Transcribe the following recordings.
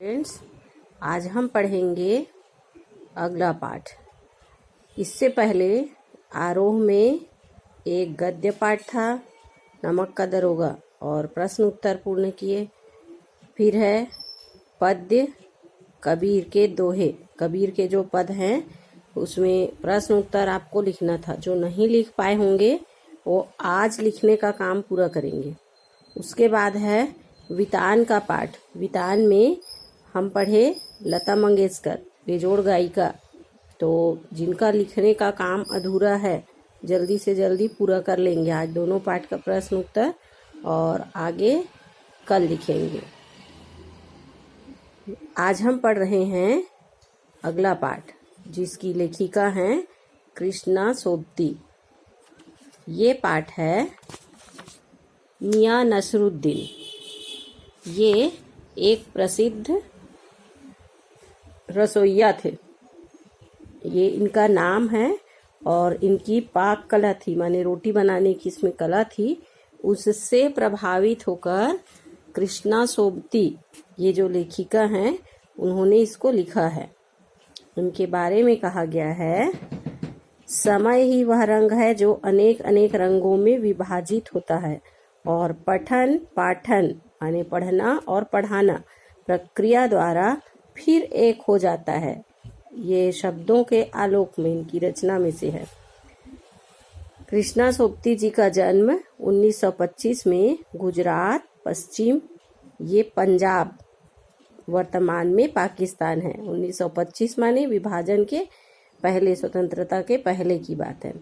Friends, आज हम पढ़ेंगे अगला पाठ। इससे पहले आरोह में एक गद्य पाठ था, नमक का दरोगा, और प्रश्न उत्तर पूर्ण किए। फिर है पद्य कबीर के दोहे। कबीर के जो पद हैं उसमें प्रश्न उत्तर आपको लिखना था। जो नहीं लिख पाए होंगे वो आज लिखने का काम पूरा करेंगे। उसके बाद है वितान का पाठ। वितान में हम पढ़े लता मंगेशकर, बेजोड़ गायिका। तो जिनका लिखने का काम अधूरा है जल्दी से जल्दी पूरा कर लेंगे। आज दोनों पाठ का प्रश्न उत्तर और आगे कल लिखेंगे। आज हम पढ़ रहे हैं अगला पाठ, जिसकी लेखिका हैं कृष्णा सोबती। ये पाठ है मियां नसरुद्दीन। ये एक प्रसिद्ध रसोइया थे। ये इनका नाम है और इनकी पाक कला थी, माने रोटी बनाने की इसमें कला थी। उससे प्रभावित होकर कृष्णा सोबती, ये जो लेखिका हैं, उन्होंने इसको लिखा है। उनके बारे में कहा गया है, समय ही वह रंग है जो अनेक अनेक रंगों में विभाजित होता है और पठन पाठन माने पढ़ना और पढ़ाना प्रक्रिया द्वारा फिर एक हो जाता है। ये शब्दों के आलोक में इनकी रचना में से है। कृष्णा सोबती जी का जन्म 1925 में गुजरात, पश्चिम ये पंजाब, वर्तमान में पाकिस्तान है। 1925 माने विभाजन के पहले, स्वतंत्रता के पहले की बात है।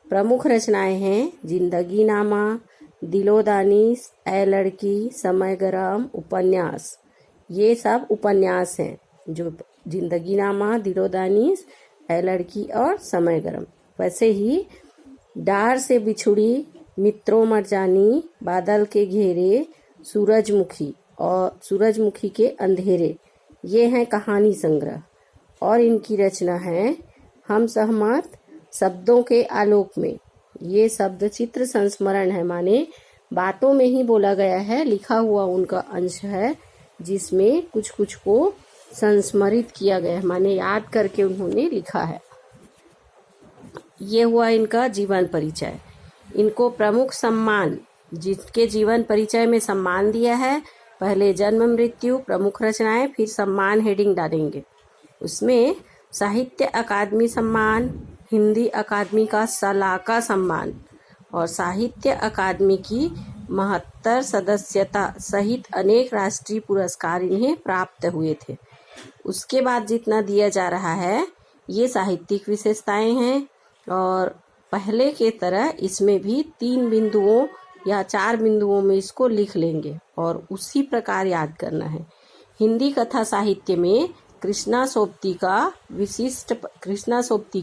प्रमुख रचनाएं हैं जिंदगी नामा, दिलोदानीस, ए लड़की, समय गरम, उपन्यास। ये सब उपन्यास हैं, जो जिंदगी नामा, दिलोदानीस, ए लड़की और समय गरम। वैसे ही डार से बिछुड़ी, मित्रों मरजानी, बादल के घेरे, सूरजमुखी और सूरजमुखी के अंधेरे, ये हैं कहानी संग्रह। और इनकी रचना है हम सहमत, शब्दों के आलोक में। ये शब्द चित्र संस्मरण है, माने बातों में ही बोला गया है, लिखा हुआ उनका अंश है, जिसमें कुछ कुछ को संस्मरित किया गया है, माने याद करके उन्होंने लिखा है। ये हुआ इनका जीवन परिचय। इनको प्रमुख सम्मान, जिसके जीवन परिचय में सम्मान दिया है, पहले जन्म मृत्यु, प्रमुख रचनाएं, फिर सम्मान हेडिंग डालेंगे। उसमें साहित्य अकादमी सम्मान, हिंदी अकादमी का सलाका सम्मान और साहित्य अकादमी की 72 सदस्यता सहित अनेक राष्ट्रीय पुरस्कार इन्हें प्राप्त हुए थे। उसके बाद जितना दिया जा रहा है ये साहित्यिक विशेषताएं हैं, और पहले के तरह इसमें भी 3 बिंदुओं या 4 बिंदुओं में इसको लिख लेंगे और उसी प्रकार याद करना है। हिंदी कथा साहित्य में कृष्णा सोबती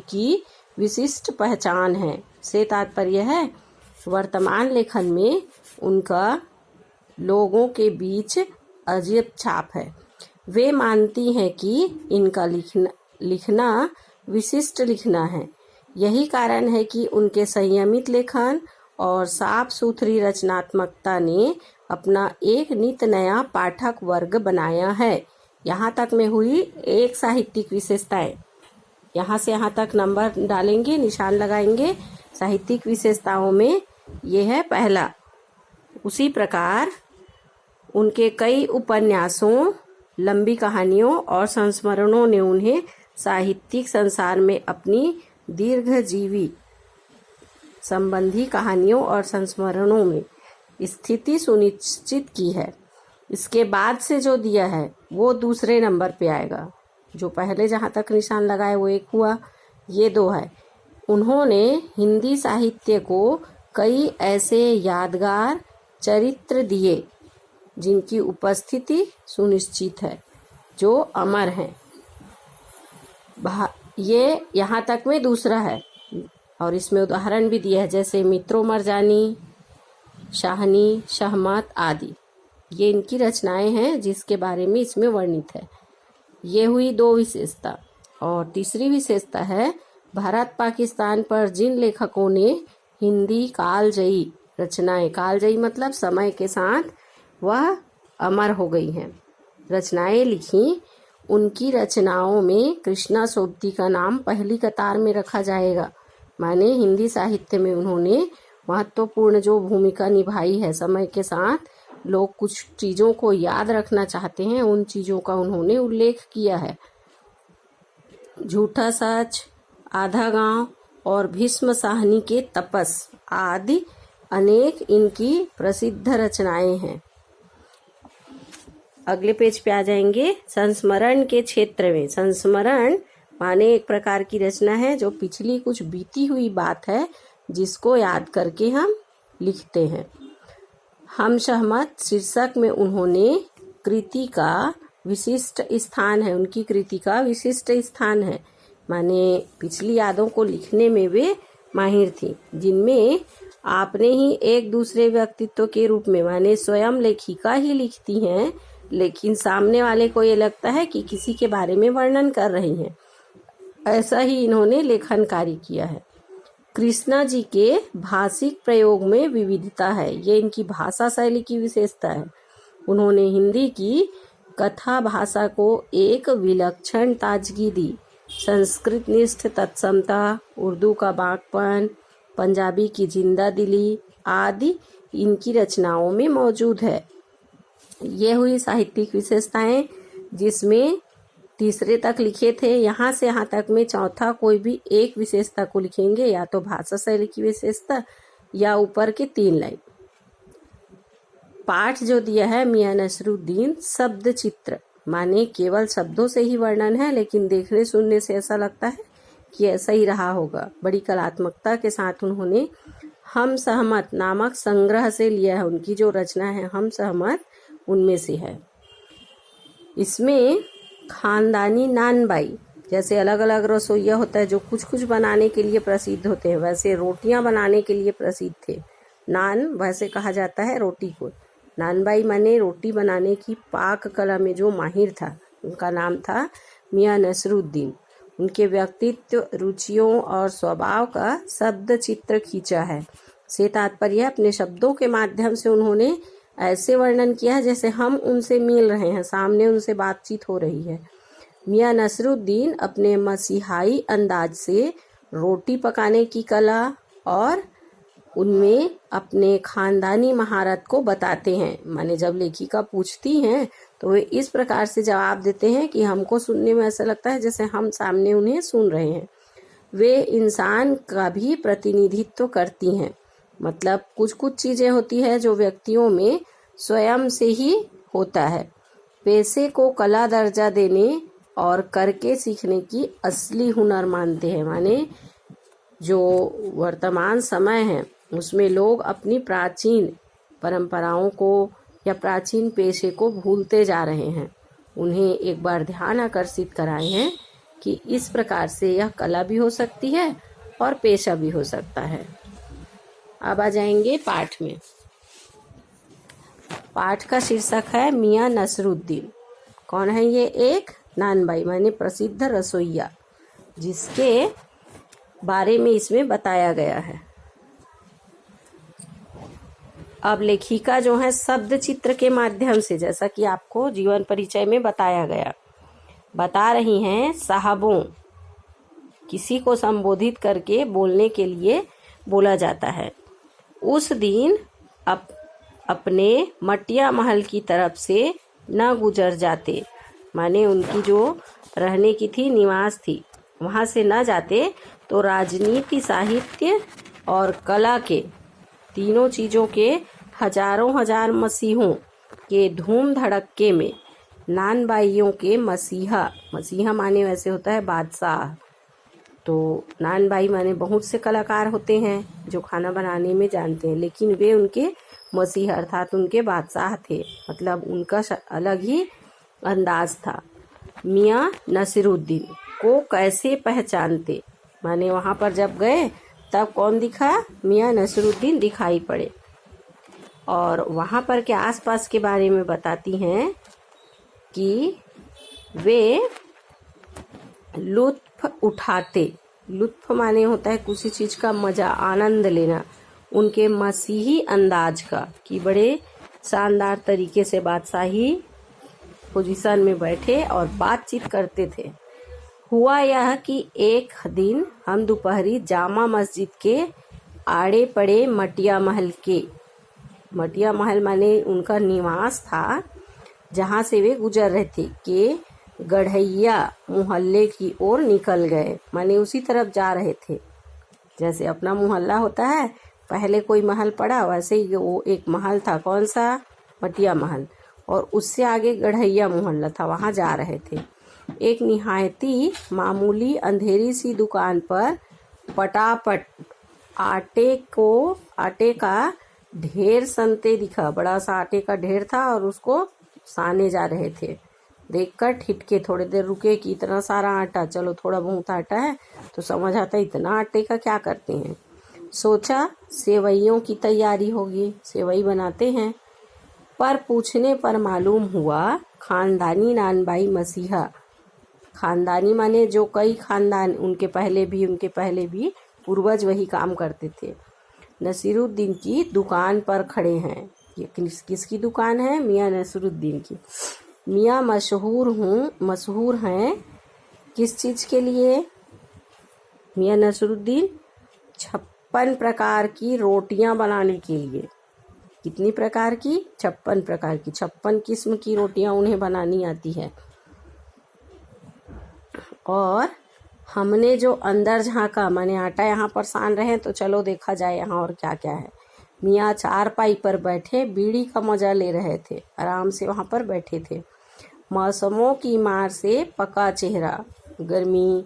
की विशिष्ट पहचान है, से तात्पर्य है वर्तमान लेखन में उनका लोगों के बीच अजीब छाप है। वे मानती हैं कि इनका लिखना विशिष्ट लिखना है। यही कारण है कि उनके संयमित लेखन और साफ सुथरी रचनात्मकता ने अपना एक नित नया पाठक वर्ग बनाया है। यहाँ तक में हुई एक साहित्यिक विशेषताएं। यहाँ से यहाँ तक नंबर डालेंगे, निशान लगाएंगे। साहित्यिक विशेषताओं में ये है पहला। उसी प्रकार उनके कई उपन्यासों, लंबी कहानियों और संस्मरणों ने उन्हें साहित्यिक संसार में अपनी दीर्घजीवी संबंधी कहानियों और संस्मरणों में स्थिति सुनिश्चित की है। इसके बाद से जो दिया है वो दूसरे नंबर पे आएगा। जो पहले जहाँ तक निशान लगाए वो एक हुआ, ये 2 है। उन्होंने हिंदी साहित्य को कई ऐसे यादगार चरित्र दिए जिनकी उपस्थिति सुनिश्चित है, जो अमर हैं। ये यहाँ तक में दूसरा है और इसमें उदाहरण भी दिया है, जैसे मित्रों मरजानी, शाहनी, शहमत आदि। ये इनकी रचनाएं हैं जिसके बारे में इसमें वर्णित है। ये हुई 2 विशेषता। और तीसरी विशेषता है भारत पाकिस्तान पर जिन लेखकों ने हिंदी कालजयी रचनाएं, कालजयी मतलब समय के साथ वह अमर हो गई हैं, रचनाएं लिखी, उनकी रचनाओं में कृष्णा सोबती का नाम पहली कतार में रखा जाएगा। माने हिंदी साहित्य में उन्होंने महत्वपूर्ण जो भूमिका निभाई है। समय के साथ लोग कुछ चीज़ों को याद रखना चाहते हैं, उन चीज़ों का उन्होंने उल्लेख किया है। झूठा सच, आधा गांव और भीष्म साहनी के तपस आदि अनेक इनकी प्रसिद्ध रचनाएं हैं। अगले पेज पे आ जाएंगे। संस्मरण के क्षेत्र में, संस्मरण माने एक प्रकार की रचना है जो पिछली कुछ बीती हुई बात है जिसको याद करके हम लिखते हैं। हम सहमत शीर्षक में उन्होंने कृति का विशिष्ट स्थान है, उनकी कृति का विशिष्ट स्थान है। माने पिछली यादों को लिखने में वे माहिर थी, जिनमें आपने ही एक दूसरे व्यक्तित्व के रूप में, माने स्वयं लेखिका ही लिखती हैं, लेकिन सामने वाले को ये लगता है कि किसी के बारे में वर्णन कर रही हैं। ऐसा ही इन्होंने लेखन कार्य किया है। कृष्णा जी के भाषिक प्रयोग में विविधता है, ये इनकी भाषा शैली की विशेषता है। उन्होंने हिंदी की कथा भाषा को एक विलक्षण ताजगी दी। संस्कृत निष्ठ तत्समता, उर्दू का बागपन, पंजाबी की जिंदा दिली आदि इनकी रचनाओं में मौजूद है। ये हुई साहित्यिक विशेषताएं, जिसमें तीसरे तक लिखे थे। यहाँ से यहाँ तक में चौथा कोई भी एक विशेषता को लिखेंगे, या तो भाषा शैली की विशेषता या ऊपर के 3 लाइन। पाठ जो दिया है मियां नसरुद्दीन शब्द चित्र, माने केवल शब्दों से ही वर्णन है, लेकिन देखने सुनने से ऐसा लगता है कि ऐसा ही रहा होगा। बड़ी कलात्मकता के साथ उन्होंने हम सहमत नामक संग्रह से लिया है। उनकी जो रचना है हम सहमत उनमें से है। इसमें खानदानी नानबाई, जैसे अलग अलग रसोइया होता है जो कुछ कुछ बनाने के लिए प्रसिद्ध होते हैं, वैसे रोटियां बनाने के लिए प्रसिद्ध थे। नान वैसे कहा जाता है रोटी को। नानबाई माने रोटी बनाने की पाक कला में जो माहिर था, उनका नाम था मियां नसरुद्दीन। उनके व्यक्तित्व, रुचियों और स्वभाव का शब्द चित्र खींचा है। से तात्पर्य अपने शब्दों के माध्यम से उन्होंने ऐसे वर्णन किया है जैसे हम उनसे मिल रहे हैं, सामने उनसे बातचीत हो रही है। मियां नसरुद्दीन अपने मसीहाई अंदाज से रोटी पकाने की कला और उनमें अपने खानदानी महारत को बताते हैं। माने जब लेखिका पूछती हैं तो वे इस प्रकार से जवाब देते हैं कि हमको सुनने में ऐसा लगता है जैसे हम सामने उन्हें सुन रहे हैं। वे इंसान का भी प्रतिनिधित्व करती हैं। मतलब कुछ कुछ चीज़ें होती है जो व्यक्तियों में स्वयं से ही होता है। पैसे को कला दर्जा देने और करके सीखने की असली हुनर मानते हैं। माने जो वर्तमान समय है उसमें लोग अपनी प्राचीन परंपराओं को या प्राचीन पेशे को भूलते जा रहे हैं। उन्हें एक बार ध्यान आकर्षित कराए हैं कि इस प्रकार से यह कला भी हो सकती है और पेशा भी हो सकता है। अब आ जाएंगे पाठ में। पाठ का शीर्षक है मियां नसरुद्दीन। कौन है ये? एक नानबाई माने प्रसिद्ध रसोइया, जिसके बारे में इसमें बताया गया है। अब लेखिका जो है शब्द चित्र के माध्यम से, जैसा कि आपको जीवन परिचय में बताया गया, बता रही हैं साहबों। किसी को संबोधित करके बोलने के लिए बोला जाता है। उस दिन अपने मटिया महल की तरफ से न गुजर जाते, माने उनकी जो रहने की थी, निवास थी, वहाँ से न जाते तो राजनीति, साहित्य और कला के तीनों चीज़ों के हजारों हजार मसीहों के धूम धड़क्के में नानबाइयों के मसीहा माने वैसे होता है बादशाह। तो नानबाई माने बहुत से कलाकार होते हैं जो खाना बनाने में जानते हैं, लेकिन वे उनके मसीहा अर्थात उनके बादशाह थे। मतलब उनका अलग ही अंदाज था। मियां नसीरुद्दीन को कैसे पहचानते, माने वहाँ पर जब गए तब कौन दिखा? मियां नसीरुद्दीन दिखाई पड़े। और वहाँ पर के आसपास के बारे में बताती हैं कि वे लुत्फ उठाते। लुत्फ माने होता है किसी चीज़ का मज़ा, आनंद लेना। उनके मसीही अंदाज का, कि बड़े शानदार तरीके से बादशाही पोजीशन में बैठे और बातचीत करते थे। हुआ यह कि एक दिन हम दोपहरी जामा मस्जिद के आड़े पड़े मटिया महल माने उनका निवास था, जहाँ से वे गुजर रहे थे, कि गढ़ैया मोहल्ले की ओर निकल गए। माने उसी तरफ जा रहे थे। जैसे अपना मोहल्ला होता है, पहले कोई महल पड़ा, वैसे ही वो एक महल था। कौन सा? मटिया महल। और उससे आगे गढ़ैया मोहल्ला था, वहाँ जा रहे थे। एक निहायती मामूली अंधेरी सी दुकान पर पटापट आटे का ढेर सनते दिखा। बड़ा सा आटे का ढेर था और उसको साने जा रहे थे। देखकर ठिठके, थोड़ी देर रुके कि इतना सारा आटा, चलो थोड़ा बहुत आटा है तो समझ आता इतना आटे का क्या करते हैं। सोचा सेवइयों की तैयारी होगी, सेवई बनाते हैं। पर पूछने पर मालूम हुआ खानदानी नानबाई मसीहा, खानदानी माने जो कई खानदान उनके पहले भी पूर्वज वही काम करते थे, नसीरुद्दीन की दुकान पर खड़े हैं। ये किसकी दुकान है? मियाँ नसीरुद्दीन की। मियाँ मशहूर हैं किस चीज़ के लिए? मियाँ नसीरुद्दीन 56 प्रकार की रोटियां बनाने के लिए। कितनी प्रकार की? 56 प्रकार की, 56 किस्म की रोटियां उन्हें बनानी आती है। और हमने जो अंदर झांका, माने आटा यहाँ पर सान रहे हैं तो चलो देखा जाए यहाँ और क्या क्या है। मियाँ चारपाई पर बैठे बीड़ी का मजा ले रहे थे, आराम से वहाँ पर बैठे थे। मौसमों की मार से पका चेहरा, गर्मी,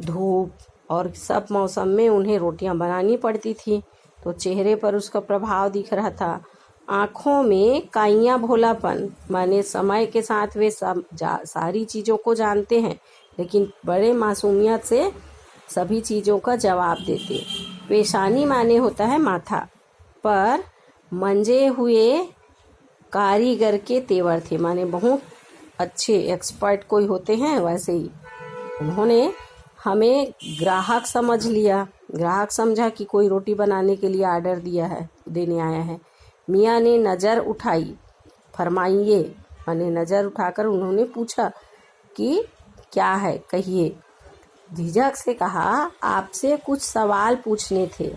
धूप और सब मौसम में उन्हें रोटियां बनानी पड़ती थी, तो चेहरे पर उसका प्रभाव दिख रहा था। आँखों में काइयाँ भोलापन, माने समय के साथ वे सारी चीज़ों को जानते हैं, लेकिन बड़े मासूमियत से सभी चीज़ों का जवाब देते। पेशानी माने होता है माथा पर मंजे हुए कारीगर के तेवर थे, माने बहुत अच्छे एक्सपर्ट कोई होते हैं, वैसे ही उन्होंने हमें ग्राहक समझ लिया। ग्राहक समझा कि कोई रोटी बनाने के लिए ऑर्डर देने आया है। मियाँ ने नज़र उठाई, फरमाइए, माने नज़र उठाकर उन्होंने पूछा कि क्या है, कहिए। झिझक से कहा, आपसे कुछ सवाल पूछने थे।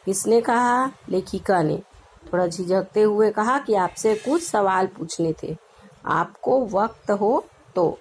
किसने कहा? लेखिका ने थोड़ा झिझकते हुए कहा कि आपसे कुछ सवाल पूछने थे, आपको वक्त हो तो।